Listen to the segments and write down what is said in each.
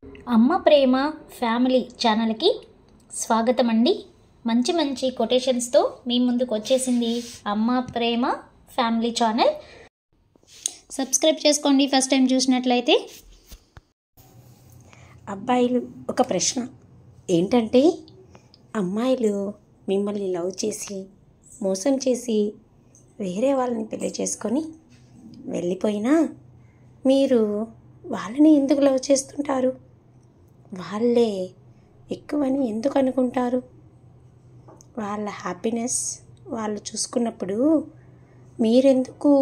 అమ్మ ప్రేమ ఫ్యామిలీ ఛానల్కి స్వాగతం అండి. మంచి మంచి కొటేషన్స్తో మీ ముందుకు వచ్చేసింది అమ్మ ప్రేమ ఫ్యామిలీ ఛానల్. సబ్స్క్రైబ్ చేసుకోండి ఫస్ట్ టైం చూసినట్లయితే. అబ్బాయిలు ఒక ప్రశ్న ఏంటంటే, అమ్మాయిలు మిమ్మల్ని లవ్ చేసి మోసం చేసి వేరే వాళ్ళని పెళ్లి చేసుకొని వెళ్ళిపోయినా మీరు వాళ్ళని ఎందుకు లవ్ చేస్తుంటారు? వాళ్ళే ఎక్కువని ఎందుకు అనుకుంటారు? వాళ్ళ హ్యాపీనెస్ వాళ్ళు చూసుకున్నప్పుడు మీరెందుకు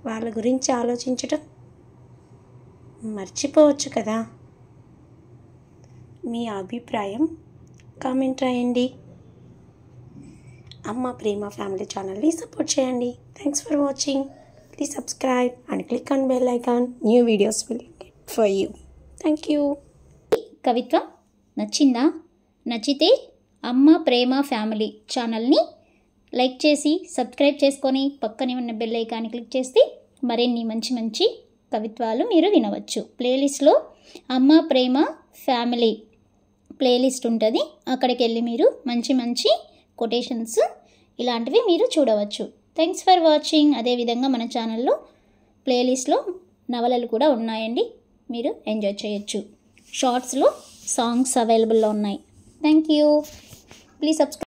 వాళ్ళ గురించి ఆలోచించటం? మర్చిపోవచ్చు కదా. మీ అభిప్రాయం కామెంట్ రాయండి. అమ్మ ప్రేమ ఫ్యామిలీ ఛానల్ని సపోర్ట్ చేయండి. Thanks for watching. Please subscribe and click on bell icon. New videos will get for you. Thank you. కవిత్వం నచ్చిందా? నచ్చితే అమ్మ ప్రేమ ఫ్యామిలీ ఛానల్ని లైక్ చేసి సబ్స్క్రైబ్ చేసుకొని పక్కనే ఉన్న బెల్ ఐకాన్ని క్లిక్ చేస్తే మరిన్ని మంచి మంచి కవిత్వాలు మీరు వినవచ్చు. ప్లేలిస్ట్లో అమ్మ ప్రేమ ఫ్యామిలీ ప్లేలిస్ట్ ఉంటుంది. అక్కడికి వెళ్ళి మీరు మంచి మంచి కొటేషన్స్ ఇలాంటివి మీరు చూడవచ్చు. Thanks for watching. అదేవిధంగా మన ఛానల్లో ప్లేలిస్ట్లో నవలలు కూడా ఉన్నాయండి, మీరు ఎంజాయ్ చేయొచ్చు. షార్ట్స్లో సాంగ్స్ అవైలబుల్లో ఉన్నాయి. Thank you. Please subscribe.